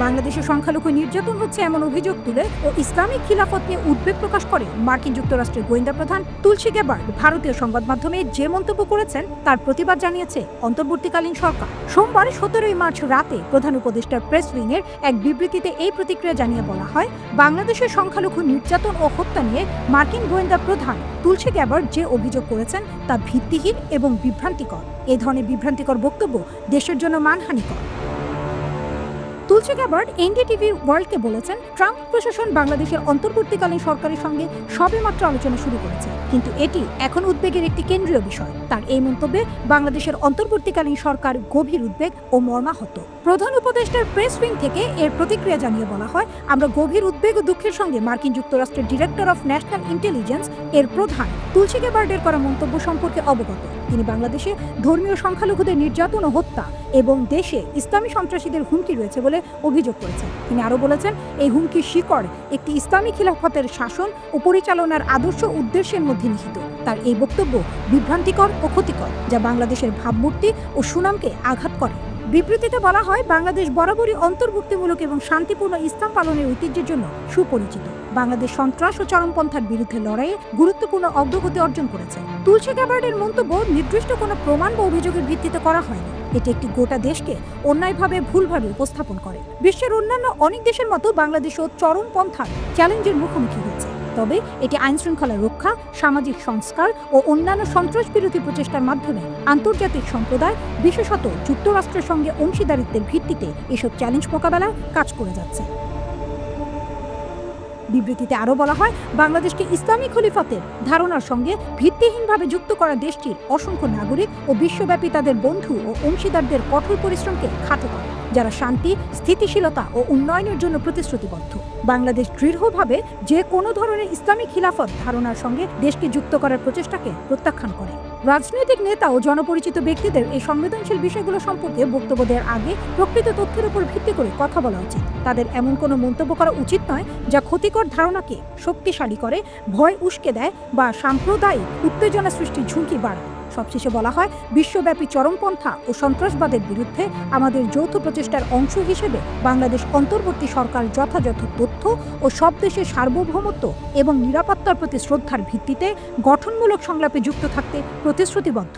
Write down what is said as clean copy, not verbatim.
বাংলাদেশের সংখ্যালঘু নির্যাতন হচ্ছে এমন অভিযোগ তুলে ও ইসলামিক খিলাফত নিয়ে উদ্বেগ প্রকাশ করে মার্কিন যুক্তরাষ্ট্রের গোয়েন্দা প্রধান তুলসী গ্যাবার্ড ভারতীয় সংবাদ মাধ্যমে যে মন্তব্য করেছেন তার প্রতিবাদ জানিয়েছে অন্তর্বর্তীকালীন সরকার। সোমবার 17 মার্চ রাতে প্রধান উপদেষ্টার প্রেস উইংয়ের এক বিবৃতিতে এই প্রতিক্রিয়া জানিয়ে বলা হয়, বাংলাদেশের সংখ্যালঘু নির্যাতন ও হত্যা নিয়ে মার্কিন গোয়েন্দা প্রধান তুলসী গ্যাবার্ড যে অভিযোগ করেছেন তা ভিত্তিহীন এবং বিভ্রান্তিকর। এই ধরনের বিভ্রান্তিকর বক্তব্য দেশের জন্য মানহানিকর। তুলসী গ্যাবার্ড এনডিটিভি ওয়ার্ল্ডকে বলেছেন, ট্রাম্প প্রশাসন বাংলাদেশের অন্তর্বর্তীকালীন সরকারের সঙ্গে সবেমাত্র আলোচনা শুরু করেছে, কিন্তু এটি এখন উদ্বেগের একটি কেন্দ্রীয় বিষয়। তার এই মন্তব্যে বাংলাদেশের অন্তর্বর্তীকালীন সরকার গভীর উদ্বেগ ও মর্মাহত। প্রধান উপদেষ্টার প্রেস উইং থেকে এর প্রতিক্রিয়া জানিয়ে বলা হয়, আমরা গভীর উদ্বেগ ও দুঃখের সঙ্গে মার্কিন যুক্তরাষ্ট্রের ডিরেক্টর অফ ন্যাশনাল ইন্টেলিজেন্স এর প্রধান তুলসী গ্যাবার্ডের করা মন্তব্য সম্পর্কে অবগত। তিনি বাংলাদেশে ধর্মীয় সংখ্যালঘুদের নির্যাতন ও হত্যা এবং দেশে ইসলামী সন্ত্রাসীদের হুমকি রয়েছে বলে অভিযোগ করেছেন। তিনি আরও বলেছেন, এই হুমকির শিকড় একটি ইসলামী খিলাফতের শাসন ও পরিচালনার আদর্শ উদ্দেশ্যের মধ্যে নিহিত। তার এই বক্তব্য বিভ্রান্তিকর ও ক্ষতিকর, যা বাংলাদেশের ভাবমূর্তি ও সুনামকে আঘাত করে। বিবৃতিতে বলা হয়, বাংলাদেশ বরাবরই অন্তর্ভুক্তিমূলক এবং শান্তিপূর্ণ ইসলাম পালনের ঐতিহ্যের জন্য সুপরিচিত। বাংলাদেশ সন্ত্রাস ও চরমপন্থার বিরুদ্ধে লড়াইয়ে গুরুত্বপূর্ণ অগ্রগতি অর্জন করেছে। তুলসী গ্যাবার্ডের মন্তব্য নির্দিষ্ট কোনো প্রমাণ বা অভিযোগের ভিত্তিতে করা হয়নি। এটি একটি গোটা দেশকে অন্যায়ভাবে ভুলভাবে উপস্থাপন করে। বিশ্বের অন্যান্য অনেক দেশের মতো বাংলাদেশও চরমপন্থার চ্যালেঞ্জের মুখোমুখি হয়েছে। তবে এটি আইনশৃঙ্খলা রক্ষা, সামাজিক সংস্কার ও অন্যান্য সন্ত্রাস বিরোধী প্রচেষ্টার মাধ্যমে আন্তর্জাতিক সম্প্রদায়, বিশেষত যুক্তরাষ্ট্রের সঙ্গে অংশীদারিত্বের ভিত্তিতে এসব চ্যালেঞ্জ মোকাবেলায় কাজ করে যাচ্ছে। বিবৃতিতে আরও বলা হয়, বাংলাদেশকে ইসলামী খলিফাতের ধারণার সঙ্গে ভিত্তিহীনভাবে যুক্ত করা দেশটির অসংখ্য নাগরিক ও বিশ্বব্যাপী তাদের বন্ধু ও অংশীদারদের কঠোর পরিশ্রমকে খাটো করে, যারা শান্তি, স্থিতিশীলতা ও উন্নয়নের জন্য প্রতিশ্রুতিবদ্ধ। বাংলাদেশ দৃঢ়ভাবে যে কোনো ধরনের ইসলামী খিলাফত ধারণার সঙ্গে দেশকে যুক্ত করার প্রচেষ্টাকে প্রত্যাখ্যান করে। রাজনৈতিক নেতা ও জনপরিচিত ব্যক্তিদের এই সংবেদনশীল বিষয়গুলো সম্পর্কে বক্তব্য দেওয়ার আগে প্রকৃত তথ্যের উপর ভিত্তি করে কথা বলা উচিত। তাদের এমন কোনো মন্তব্য করা উচিত নয় যা ক্ষতিকর ধারণাকে শক্তিশালী করে, ভয় উস্কে দেয় বা সাম্প্রদায়িক উত্তেজনা সৃষ্টির ঝুঁকি বাড়ায়। সবশেষে বলা হয়, বিশ্বব্যাপী চরমপন্থা ও সন্ত্রাসবাদের বিরুদ্ধে আমাদের যৌথ প্রচেষ্টার অংশ হিসেবে বাংলাদেশ অন্তর্বর্তী সরকার যথাযথ তথ্য ও সব দেশের সার্বভৌমত্ব এবং নিরাপত্তার প্রতি শ্রদ্ধার ভিত্তিতে গঠনমূলক সংলাপে যুক্ত থাকতে প্রতিশ্রুতিবদ্ধ।